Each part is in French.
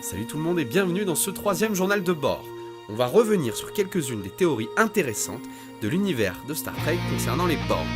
Salut tout le monde et bienvenue dans ce troisième journal de bord. On va revenir sur quelques-unes des théories intéressantes de l'univers de Star Trek concernant les Borg.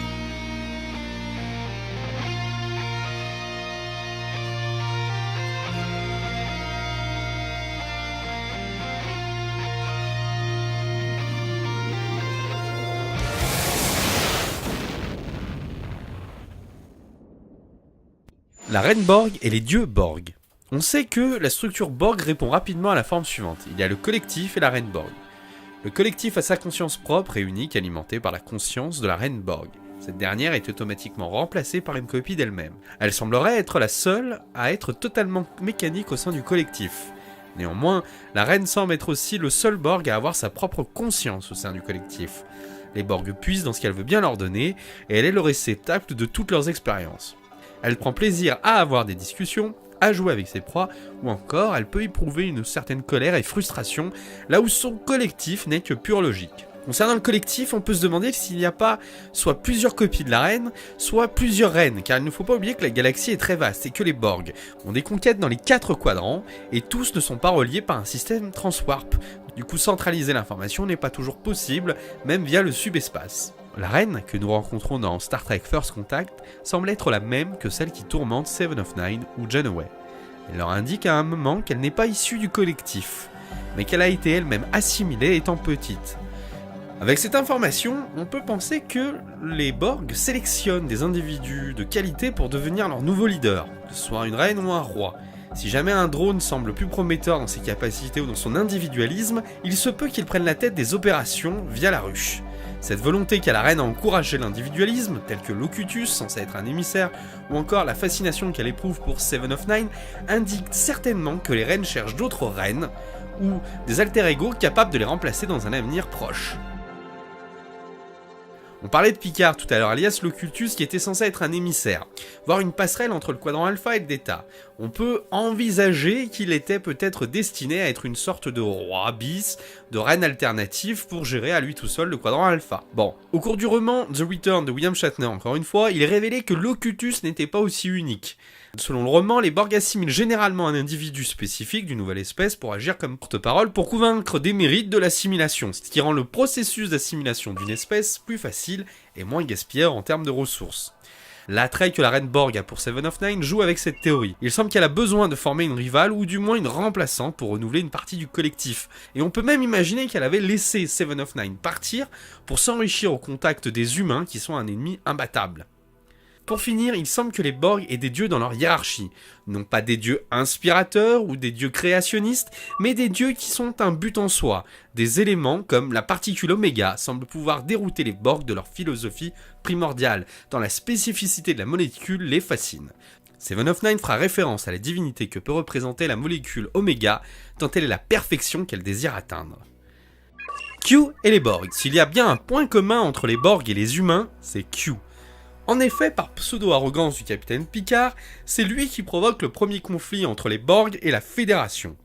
La reine Borg et les dieux Borg. On sait que la structure Borg répond rapidement à la forme suivante. Il y a le collectif et la reine Borg. Le collectif a sa conscience propre et unique, alimentée par la conscience de la reine Borg. Cette dernière est automatiquement remplacée par une copie d'elle-même. Elle semblerait être la seule à être totalement mécanique au sein du collectif. Néanmoins, la reine semble être aussi le seul Borg à avoir sa propre conscience au sein du collectif. Les Borg puisent dans ce qu'elle veut bien leur donner, et elle est le réceptacle de toutes leurs expériences. Elle prend plaisir à avoir des discussions, à jouer avec ses proies, ou encore elle peut éprouver une certaine colère et frustration, là où son collectif n'est que pure logique. Concernant le collectif, on peut se demander s'il n'y a pas soit plusieurs copies de la reine, soit plusieurs reines, car il ne faut pas oublier que la galaxie est très vaste et que les Borg ont des conquêtes dans les 4 quadrants, et tous ne sont pas reliés par un système transwarp. Du coup, centraliser l'information n'est pas toujours possible, même via le subespace. La reine, que nous rencontrons dans Star Trek First Contact, semble être la même que celle qui tourmente Seven of Nine ou Janeway. Elle leur indique à un moment qu'elle n'est pas issue du collectif, mais qu'elle a été elle-même assimilée étant petite. Avec cette information, on peut penser que les Borg sélectionnent des individus de qualité pour devenir leur nouveau leader, que ce soit une reine ou un roi. Si jamais un drone semble plus prometteur dans ses capacités ou dans son individualisme, il se peut qu'il prenne la tête des opérations via la ruche. Cette volonté qu'a la reine à encourager l'individualisme, tel que Locutus, censé être un émissaire, ou encore la fascination qu'elle éprouve pour Seven of Nine, indique certainement que les reines cherchent d'autres reines, ou des alter-ego capables de les remplacer dans un avenir proche. On parlait de Picard tout à l'heure, alias Locutus, qui était censé être un émissaire, voire une passerelle entre le quadrant alpha et le delta. On peut envisager qu'il était peut-être destiné à être une sorte de roi bis, de reine alternative pour gérer à lui tout seul le quadrant alpha. Bon, au cours du roman The Return de William Shatner, encore une fois, il est révélé que Locutus n'était pas aussi unique. Selon le roman, les Borg assimilent généralement un individu spécifique d'une nouvelle espèce pour agir comme porte-parole pour convaincre des mérites de l'assimilation, ce qui rend le processus d'assimilation d'une espèce plus facile et moins gaspilleur en termes de ressources. L'attrait que la reine Borg a pour Seven of Nine joue avec cette théorie. Il semble qu'elle a besoin de former une rivale ou du moins une remplaçante pour renouveler une partie du collectif. Et on peut même imaginer qu'elle avait laissé Seven of Nine partir pour s'enrichir au contact des humains qui sont un ennemi imbattable. Pour finir, il semble que les Borg aient des dieux dans leur hiérarchie. Non pas des dieux inspirateurs ou des dieux créationnistes, mais des dieux qui sont un but en soi. Des éléments comme la particule oméga semblent pouvoir dérouter les Borg de leur philosophie primordiale, tant la spécificité de la molécule les fascine. Seven of Nine fera référence à la divinité que peut représenter la molécule oméga, tant elle est la perfection qu'elle désire atteindre. Q et les Borg. S'il y a bien un point commun entre les Borg et les humains, c'est Q. En effet, par pseudo-arrogance du capitaine Picard, c'est lui qui provoque le premier conflit entre les Borg et la Fédération.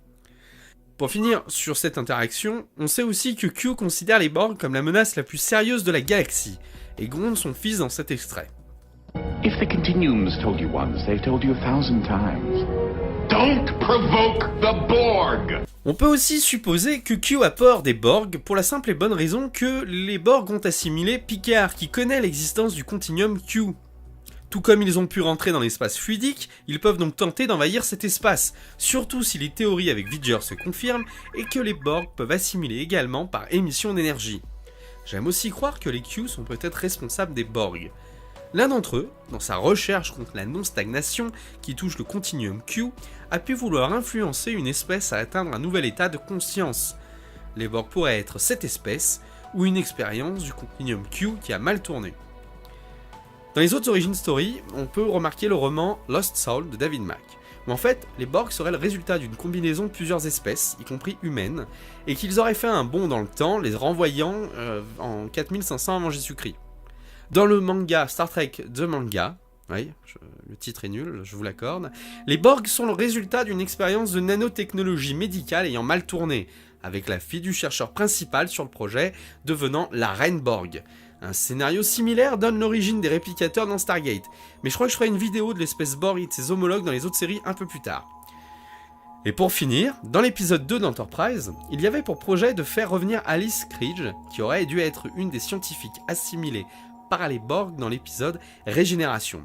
Pour finir sur cette interaction, on sait aussi que Q considère les Borg comme la menace la plus sérieuse de la galaxie, et gronde son fils dans cet extrait. If the Continuums told you once, they've told you 1,000 times. Don't provoke the Borg! On peut aussi supposer que Q a peur des Borg pour la simple et bonne raison que les Borg ont assimilé Picard qui connaît l'existence du continuum Q. Tout comme ils ont pu rentrer dans l'espace fluidique, ils peuvent donc tenter d'envahir cet espace, surtout si les théories avec Vidger se confirment et que les Borg peuvent assimiler également par émission d'énergie. J'aime aussi croire que les Q sont peut-être responsables des Borg. L'un d'entre eux, dans sa recherche contre la non-stagnation qui touche le continuum Q, a pu vouloir influencer une espèce à atteindre un nouvel état de conscience. Les Borg pourraient être cette espèce, ou une expérience du continuum Q qui a mal tourné. Dans les autres origin stories, on peut remarquer le roman Lost Soul de David Mack, où en fait, les Borg seraient le résultat d'une combinaison de plusieurs espèces, y compris humaines, et qu'ils auraient fait un bond dans le temps, les renvoyant en 4500 avant Jésus-Christ. Dans le manga Star Trek The Manga, oui, le titre est nul, je vous l'accorde, les Borg sont le résultat d'une expérience de nanotechnologie médicale ayant mal tourné, avec la fille du chercheur principal sur le projet devenant la reine Borg. Un scénario similaire donne l'origine des réplicateurs dans Stargate, mais je crois que je ferai une vidéo de l'espèce Borg et de ses homologues dans les autres séries un peu plus tard. Et pour finir, dans l'épisode 2 d'Enterprise, il y avait pour projet de faire revenir Alice Krige, qui aurait dû être une des scientifiques assimilées par les Borg dans l'épisode Régénération.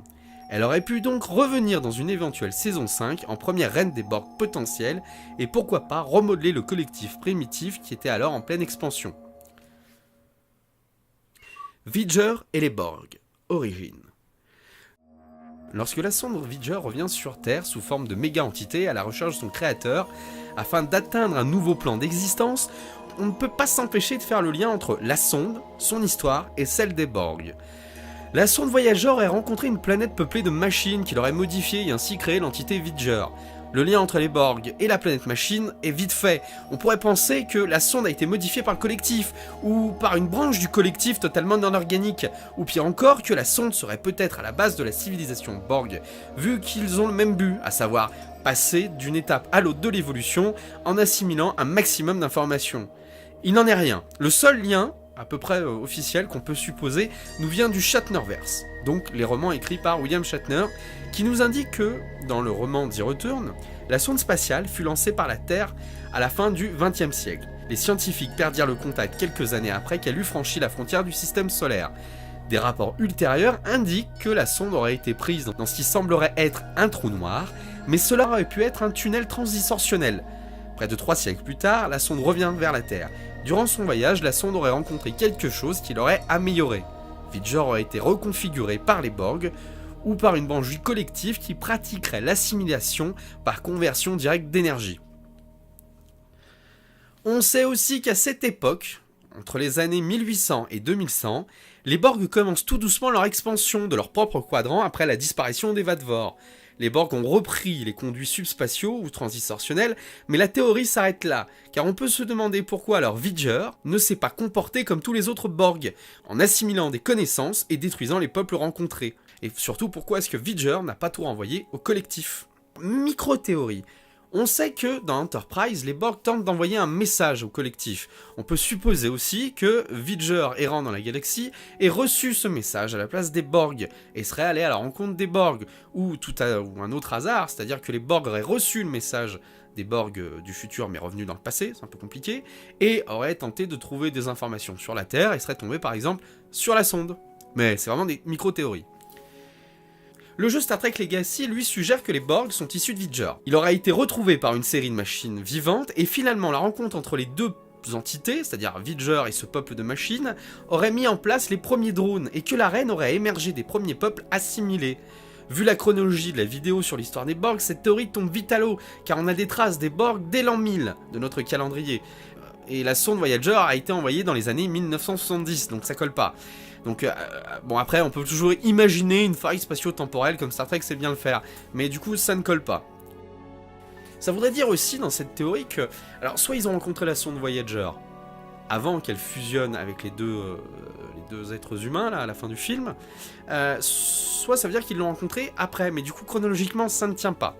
Elle aurait pu donc revenir dans une éventuelle saison 5 en première reine des Borg potentiels, et pourquoi pas remodeler le collectif primitif qui était alors en pleine expansion. Vidger et les Borg, origine. Lorsque la sonde Vidger revient sur Terre sous forme de méga-entité à la recherche de son créateur, afin d'atteindre un nouveau plan d'existence, on ne peut pas s'empêcher de faire le lien entre la sonde, son histoire et celle des Borg. La sonde Voyager aurait rencontré une planète peuplée de machines qui l'aurait modifiée et ainsi créé l'entité Vidger. Le lien entre les Borg et la planète machine est vite fait. On pourrait penser que la sonde a été modifiée par le collectif, ou par une branche du collectif totalement non-organique, ou pire encore que la sonde serait peut-être à la base de la civilisation Borg, vu qu'ils ont le même but, à savoir passer d'une étape à l'autre de l'évolution en assimilant un maximum d'informations. Il n'en est rien. Le seul lien, à peu près officiel qu'on peut supposer, nous vient du Shatnerverse, donc les romans écrits par William Shatner, qui nous indique que, dans le roman The Return, la sonde spatiale fut lancée par la Terre à la fin du XXe siècle. Les scientifiques perdirent le contact quelques années après qu'elle eut franchi la frontière du système solaire. Des rapports ultérieurs indiquent que la sonde aurait été prise dans ce qui semblerait être un trou noir, mais cela aurait pu être un tunnel transdistorsionnel. Près de 3 siècles plus tard, la sonde revient vers la Terre. Durant son voyage, la sonde aurait rencontré quelque chose qui l'aurait améliorée. Vidger aurait été reconfiguré par les Borg, ou par une branche du collectif qui pratiquerait l'assimilation par conversion directe d'énergie. On sait aussi qu'à cette époque, entre les années 1800 et 2100, les Borg commencent tout doucement leur expansion de leur propre quadrant après la disparition des Vadvor. Les Borg ont repris les conduits subspatiaux ou transdistorsionnels, mais la théorie s'arrête là, car on peut se demander pourquoi alors Vidger ne s'est pas comporté comme tous les autres Borg, en assimilant des connaissances et détruisant les peuples rencontrés. Et surtout, pourquoi est-ce que Vidger n'a pas tout renvoyé au collectif ? Micro-théorie. On sait que, dans Enterprise, les Borg tentent d'envoyer un message au collectif. On peut supposer aussi que Vidger, errant dans la galaxie, ait reçu ce message à la place des Borg, et serait allé à la rencontre des Borg, ou un autre hasard, c'est-à-dire que les Borg auraient reçu le message des Borg du futur mais revenus dans le passé, c'est un peu compliqué, et auraient tenté de trouver des informations sur la Terre, et seraient tombés par exemple sur la sonde. Mais c'est vraiment des micro-théories. Le jeu Star Trek Legacy lui suggère que les Borg sont issus de Vidger. Il aura été retrouvé par une série de machines vivantes et finalement la rencontre entre les deux entités, c'est-à-dire Vidger et ce peuple de machines, aurait mis en place les premiers drones et que la reine aurait émergé des premiers peuples assimilés. Vu la chronologie de la vidéo sur l'histoire des Borg, cette théorie tombe vite à l'eau, car on a des traces des Borg dès l'an 1000 de notre calendrier. Et la sonde Voyager a été envoyée dans les années 1970, donc ça colle pas. Donc, bon après, on peut toujours imaginer une faille spatio-temporelle comme Star Trek sait bien le faire, mais du coup, ça ne colle pas. Ça voudrait dire aussi, dans cette théorie, que... Alors, soit ils ont rencontré la sonde Voyager avant qu'elle fusionne avec les deux êtres humains, là, à la fin du film, soit ça veut dire qu'ils l'ont rencontré après, mais du coup, chronologiquement, ça ne tient pas.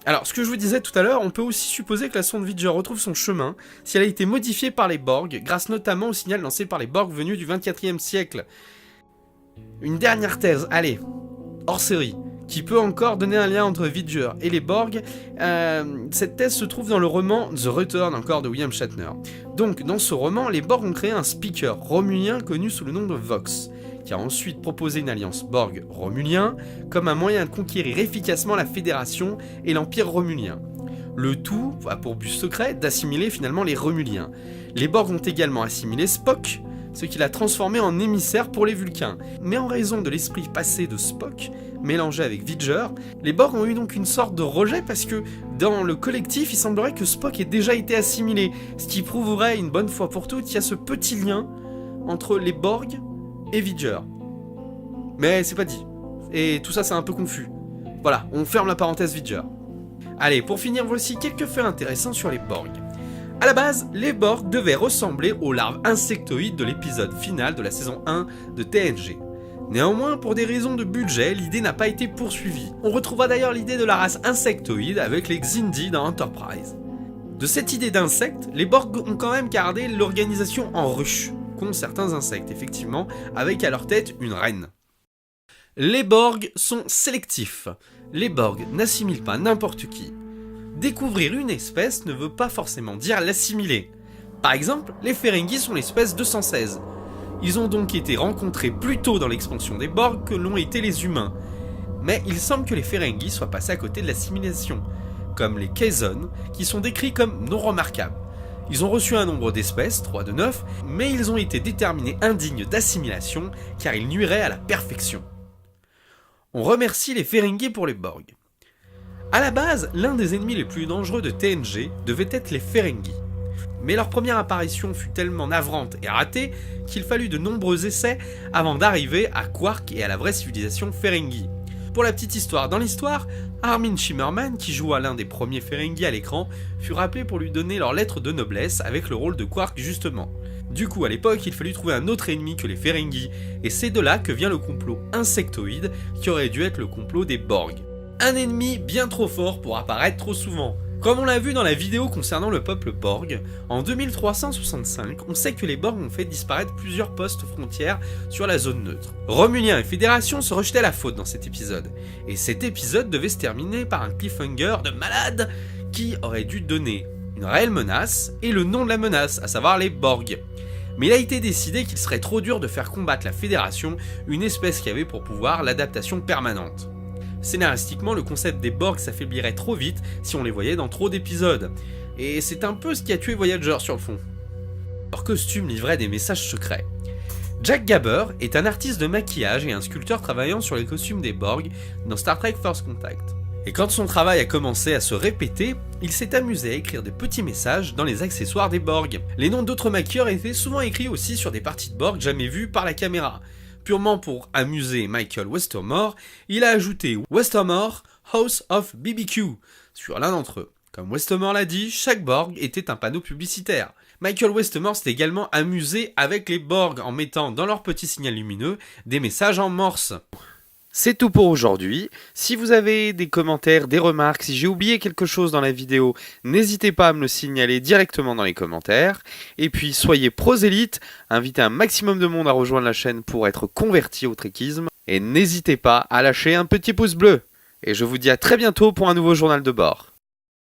Alors, ce que je vous disais tout à l'heure, on peut aussi supposer que la sonde Vidger retrouve son chemin si elle a été modifiée par les Borg, grâce notamment au signal lancé par les Borg venus du 24e siècle. Une dernière thèse, allez, hors série, qui peut encore donner un lien entre Vidger et les Borg. Cette thèse se trouve dans le roman The Return, encore de William Shatner. Donc, dans ce roman, les Borg ont créé un speaker romulien connu sous le nom de Vox, qui a ensuite proposé une alliance Borg-Romulien comme un moyen de conquérir efficacement la Fédération et l'Empire Romulien. Le tout a pour but secret d'assimiler finalement les Romuliens. Les Borg ont également assimilé Spock, ce qui l'a transformé en émissaire pour les Vulcains. Mais en raison de l'esprit passé de Spock, mélangé avec Vidger, les Borg ont eu donc une sorte de rejet parce que dans le collectif, il semblerait que Spock ait déjà été assimilé, ce qui prouverait une bonne fois pour toutes qu'il y a ce petit lien entre les Borg et Vidger. Mais c'est pas dit. Et tout ça c'est un peu confus. Voilà, on ferme la parenthèse Vidger. Allez, pour finir, voici quelques faits intéressants sur les Borg. A la base, les Borg devaient ressembler aux larves insectoïdes de l'épisode final de la saison 1 de TNG. Néanmoins, pour des raisons de budget, l'idée n'a pas été poursuivie. On retrouvera d'ailleurs l'idée de la race insectoïde avec les Xindi dans Enterprise. De cette idée d'insectes, les Borg ont quand même gardé l'organisation en ruche, qu'ont certains insectes, effectivement, avec à leur tête une reine. Les Borg sont sélectifs. Les Borg n'assimilent pas n'importe qui. Découvrir une espèce ne veut pas forcément dire l'assimiler. Par exemple, les Ferengi sont l'espèce 216. Ils ont donc été rencontrés plus tôt dans l'expansion des Borg que l'ont été les humains. Mais il semble que les Ferengi soient passés à côté de l'assimilation, comme les Kazon, qui sont décrits comme non remarquables. Ils ont reçu un nombre d'espèces, 3 de 9, mais ils ont été déterminés indignes d'assimilation car ils nuiraient à la perfection. On remercie les Ferengi pour les Borg. A la base, l'un des ennemis les plus dangereux de TNG devait être les Ferengi. Mais leur première apparition fut tellement navrante et ratée qu'il fallut de nombreux essais avant d'arriver à Quark et à la vraie civilisation Ferengi. Pour la petite histoire, dans l'histoire, Armin Shimmerman, qui joua l'un des premiers Ferengi à l'écran, fut rappelé pour lui donner leur lettre de noblesse avec le rôle de Quark justement. Du coup, à l'époque, il fallut trouver un autre ennemi que les Ferengi, et c'est de là que vient le complot insectoïde qui aurait dû être le complot des Borg. Un ennemi bien trop fort pour apparaître trop souvent. Comme on l'a vu dans la vidéo concernant le peuple Borg, en 2365, on sait que les Borg ont fait disparaître plusieurs postes frontières sur la zone neutre. Romulien et Fédération se rejetaient la faute dans cet épisode, et cet épisode devait se terminer par un cliffhanger de malade qui aurait dû donner une réelle menace et le nom de la menace, à savoir les Borg. Mais il a été décidé qu'il serait trop dur de faire combattre la Fédération, une espèce qui avait pour pouvoir l'adaptation permanente. Scénaristiquement, le concept des Borg s'affaiblirait trop vite si on les voyait dans trop d'épisodes, et c'est un peu ce qui a tué Voyager sur le fond. Leur costume livrait des messages secrets. Jack Gabber est un artiste de maquillage et un sculpteur travaillant sur les costumes des Borg dans Star Trek First Contact. Et quand son travail a commencé à se répéter, il s'est amusé à écrire des petits messages dans les accessoires des Borg. Les noms d'autres maquilleurs étaient souvent écrits aussi sur des parties de Borg jamais vues par la caméra. Purement pour amuser Michael Westermore, il a ajouté Westermore House of BBQ sur l'un d'entre eux. Comme Westermore l'a dit, chaque Borg était un panneau publicitaire. Michael Westermore s'est également amusé avec les Borg en mettant dans leur petit signal lumineux des messages en morse. C'est tout pour aujourd'hui. Si vous avez des commentaires, des remarques, si j'ai oublié quelque chose dans la vidéo, n'hésitez pas à me le signaler directement dans les commentaires. Et puis soyez prosélytes, invitez un maximum de monde à rejoindre la chaîne pour être converti au trekisme. Et n'hésitez pas à lâcher un petit pouce bleu. Et je vous dis à très bientôt pour un nouveau journal de bord.